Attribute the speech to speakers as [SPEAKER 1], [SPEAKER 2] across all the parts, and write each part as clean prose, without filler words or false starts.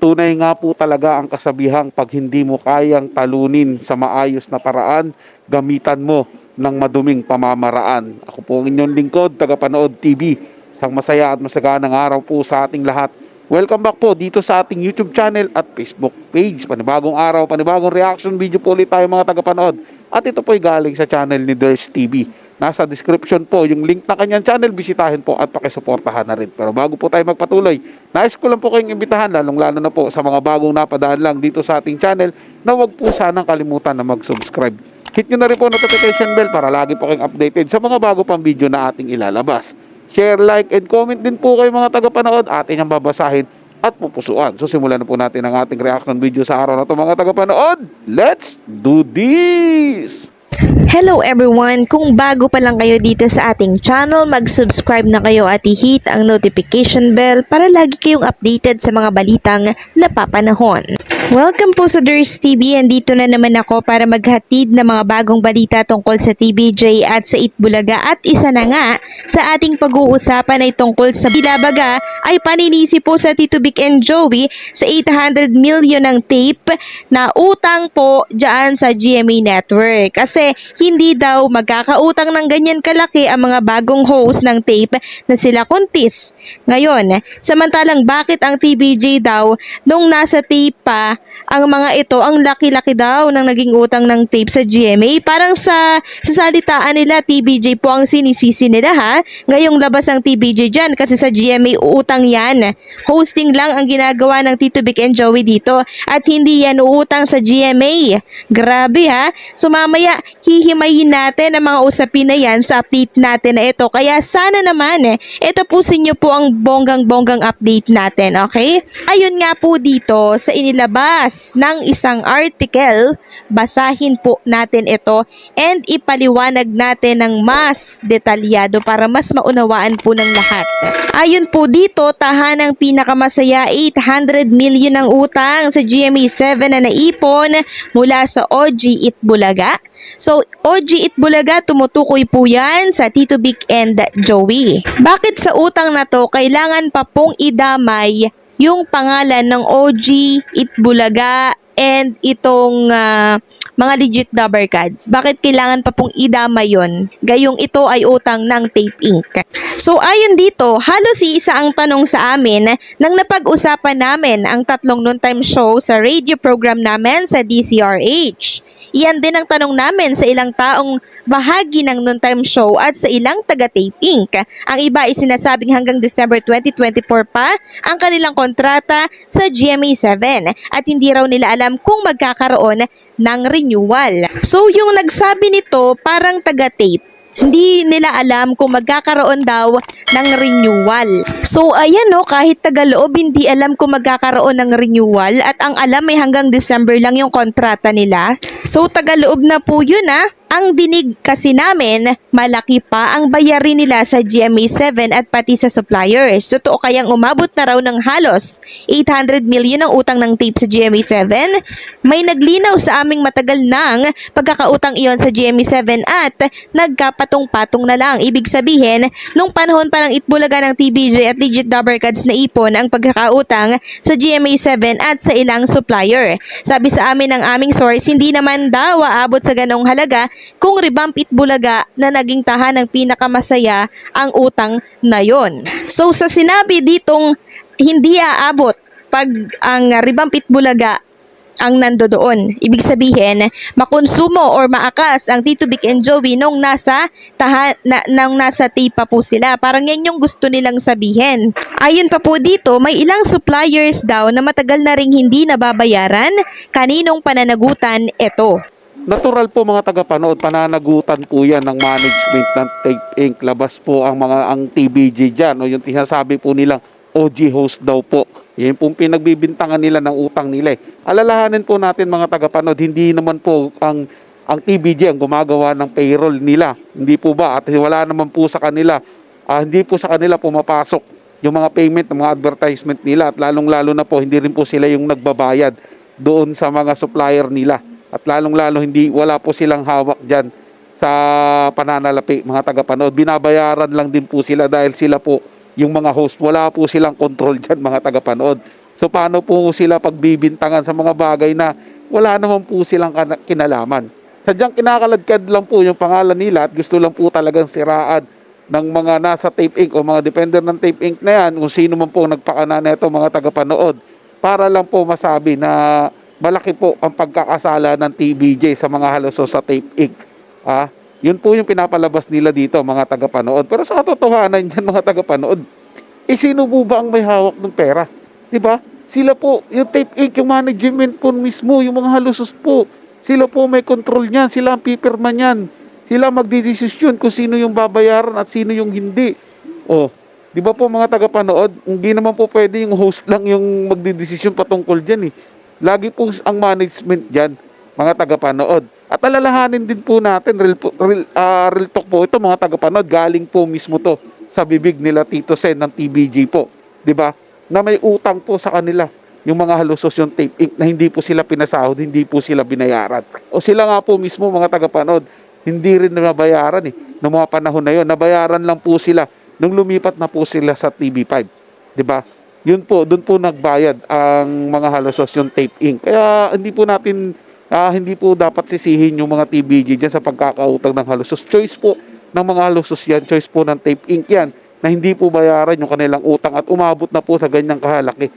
[SPEAKER 1] Tunay nga po talaga ang kasabihang pag hindi mo kayang talunin sa maayos na paraan, gamitan mo ng maduming pamamaraan. Ako po ang inyong lingkod, tagapanood TV. Isang masaya at masaganang araw po sa ating lahat. Welcome back po dito sa ating YouTube channel at Facebook page. Panibagong araw, panibagong reaction video po ulit tayo mga tagapanood. At ito po ay galing sa channel ni Ders TV. Nasa description po yung link na kanyang channel, bisitahin po at pakisuportahan na rin. Pero bago po tayo magpatuloy, nais ko lang po kayong imbitahan, lalong-lalo na po sa mga bagong napadaan lang dito sa ating channel, na huwag po sanang kalimutan na mag-subscribe. Hit nyo na rin po notification bell para lagi po kayong updated sa mga bago pang video na ating ilalabas. Share, like, and comment din po kayo mga tagapanood, atin ang babasahin at pupusuan. So simulan na po natin ang ating reaction video sa araw na ito mga tagapanood. Let's do this!
[SPEAKER 2] Hello everyone! Kung bago pa lang kayo dito sa ating channel, mag-subscribe na kayo at i-hit ang notification bell para lagi kayong updated sa mga balitang napapanahon. Welcome po sa Ders TV. Andito na naman ako para maghatid ng mga bagong balita tungkol sa TVJ at sa Itbulaga. At isa na nga sa ating pag-uusapan ay tungkol sa Bilabaga ay paninisi po sa Tito Vic and Joey sa 800 million ng tape na utang po dyan sa GMA Network. Kasi hindi daw magkakautang ng ganyan kalaki ang mga bagong host ng tape na sila Kuntis. Ngayon, samantalang bakit ang TVJ daw nung nasa tape pa ang mga ito, ang laki-laki daw ng naging utang ng tape sa GMA. Parang sa salitaan nila, TVJ po ang sinisisi nila ha. Ngayong labas ang TVJ dyan kasi sa GMA uutang yan. Hosting lang ang ginagawa ng Tito Vic and Joey dito at hindi yan uutang sa GMA. Grabe ha. So mamaya hihimayin natin ang mga usapin na yan sa update natin na ito. Kaya sana naman ito po sa inyo po ang bonggang-bonggang update natin. Okay? Ayun nga po dito sa inilabas ng isang article, basahin po natin ito and ipaliwanag natin ng mas detalyado para mas maunawaan po ng lahat. Ayon po dito, tahanang pinakamasaya 800 million ang utang sa GMA7 na naipon mula sa OG Itbulaga. So, OG Itbulaga, tumutukoy po yan sa Tito Vic and Joey. Bakit sa utang na to kailangan pa pong idamay yung pangalan ng OG Itbulaga and itong mga legit rubber cards? Bakit kailangan pa pong idama yon? Gayong ito ay utang ng Tape Inc. So ayon dito, halos isa ang tanong sa amin nang napag-usapan namin ang tatlong noontime show sa radio program namin sa DCRH. Iyan din ang tanong namin sa ilang taong bahagi ng noontime show at sa ilang taga-Tape Inc. Ang iba ay sinasabing hanggang December 2024 pa ang kanilang kontrata sa GMA7 at hindi raw nila alam kung magkakaroon ng renewal. So yung nagsabi nito parang taga-tape. Hindi nila alam kung magkakaroon daw ng renewal. So ayan no, kahit taga-loob hindi alam kung magkakaroon ng renewal at ang alam ay hanggang December lang yung kontrata nila. So taga-loob na po yun ha. Ang dinig kasi namin, malaki pa ang bayarin nila sa GMA7 at pati sa suppliers. Totoo kayang umabot na raw ng halos 800 million ang utang ng tape sa GMA7? May naglinaw sa aming matagal ng pagkakautang iyon sa GMA7 at nagkapatong-patong na lang. Ibig sabihin, nung panahon pa ng Itbulaga ng TVJ at legit rubber cards na ipon ang pagkakautang sa GMA7 at sa ilang supplier. Sabi sa amin ng aming source, hindi naman daw aabot sa ganong halaga kung revamp Itbulaga na naging tahanang pinakamasaya ang utang na yon. So sa sinabi ditong hindi aabot pag ang revamp Itbulaga ang nando doon, ibig sabihin makonsumo or maakas ang Tito Vic and Joey nung nasa tape pa po sila. Parang yan yung gusto nilang sabihin. Ayun pa po dito, may ilang suppliers daw na matagal na ring hindi nababayaran. Kaninong pananagutan ito?
[SPEAKER 1] Natural po mga tagapanood, pananagutan po yan ng management ng Tape Inc. Labas po ang TVJ dyan. O yung tinasabi po nilang OG host daw po. Yan pong pinagbibintangan nila ng utang nila. Alalahanin po natin mga tagapanood, hindi naman po ang TVJ ang gumagawa ng payroll nila. Hindi po ba? At wala naman po sa kanila. Hindi po sa kanila pumapasok yung mga payment, ng mga advertisement nila. At lalong-lalo na po, hindi rin po sila yung nagbabayad doon sa mga supplier nila. At lalong-lalo wala po silang hawak dyan sa pananalapi mga tagapanood. Binabayaran lang din po sila dahil sila po yung mga host. Wala po silang control dyan, mga tagapanood. So paano po sila pagbibintangan sa mga bagay na wala naman po silang kinalaman. Sadyang kinakaladkad lang po yung pangalan nila at gusto lang po talagang siraan ng mga nasa Tape Inc. o mga depender ng Tape Inc. na yan, kung sino man po nagpakana nito, mga tagapanood, para lang po masabi na malaki po ang pagkakasala ng TVJ sa mga halusos sa Tape Inc. Yun po yung pinapalabas nila dito, mga tagapanood. Pero sa katotohanan yan, mga tagapanood, sino po ba ang may hawak ng pera? Diba? Sila po, yung Tape Inc., yung management po mismo, yung mga halusos po, sila po may control niyan, sila ang pipirma niyan. Sila magdidesisyon kung sino yung babayaran at sino yung hindi. Di ba po mga tagapanood, hindi naman po pwede yung host lang yung magdidesisyon patungkol dyan eh. Lagi po ang management dyan, mga tagapanood. At alalahanin din po natin, real talk po ito mga tagapanood, galing po mismo to sa bibig nila Tito Sen ng TVJ po. Di ba? Na may utang po sa kanila yung mga halusos yung Tape Inc. na hindi po sila pinasahod, hindi po sila binayaran. O sila nga po mismo mga tagapanood, hindi rin nabayaran eh. Noong mga panahon na yun, nabayaran lang po sila nung lumipat na po sila sa TV5. 'Di ba? Yun po, doon po nagbayad ang mga halusos yung Tape Inc. Kaya hindi po dapat sisihin yung mga TVJ diyan sa pagkakautang ng halusos. Choice po ng mga halusos yan, choice po ng Tape Inc. yan na hindi po bayaran yung kanilang utang at umabot na po sa ganyang kahalaki.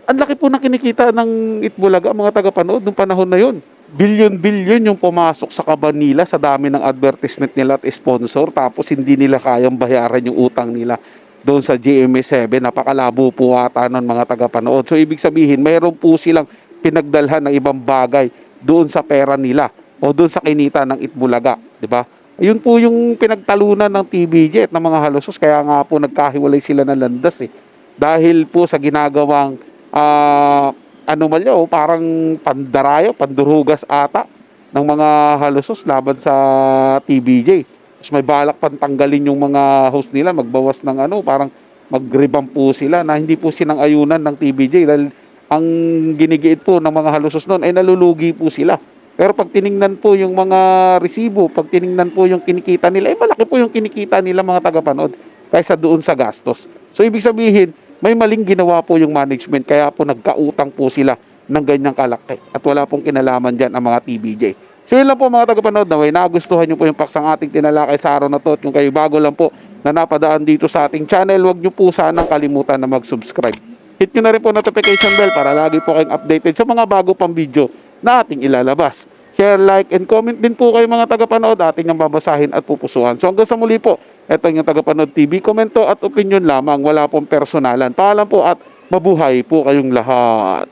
[SPEAKER 1] Ang laki po ng kinikita ng Itbulaga, mga tagapanood, nung panahon na yun. Bilyon-bilyon yung pumasok sa kaban nila sa dami ng advertisement nila at sponsor, tapos hindi nila kayang bayaran yung utang nila doon sa GMA7. Napakalabo po ata nun, mga tagapanood. So ibig sabihin, mayroon po silang pinagdalhan ng ibang bagay doon sa pera nila o doon sa kinita ng Itbulaga, di ba? Yun po yung pinagtalunan ng TVJ at ng mga halusos, kaya nga po nagkahiwalay sila ng landas eh. Dahil po sa ginagawang parang pandarayo, pandurugas ata ng mga halusos laban sa TVJ. Tapos may balak pantanggalin yung mga host nila, magbawas ng parang mag-revamp po sila na hindi po sinang-ayunan ng TVJ dahil ang ginigiit po ng mga halusos noon ay nalulugi po sila. Pero pag tiningnan po yung mga resibo, pag tiningnan po yung kinikita nila, malaki po yung kinikita nila, mga tagapanood, kaysa doon sa gastos. So ibig sabihin, may maling ginawa po yung management, kaya po nagkautang po sila ng ganyang kalaki. At wala pong kinalaman dyan ang mga TVJ. So yun lang po mga tagapanood, naway nagustuhan nyo po yung paksang ating tinalakay sa araw na to. At kung kayo bago lang po na napadaan dito sa ating channel, huwag nyo po sanang kalimutan na mag-subscribe. Hit nyo na rin po notification bell para lagi po kayong updated sa mga bago pang video na ating ilalabas. Share, like, and comment din po kayo mga tagapanood, ating ang babasahin at pupusuan. So hanggang sa muli po, ito yung Tagapanood TV. Komento at opinion lamang, wala pong personalan. Paalam po at mabuhay po kayong lahat.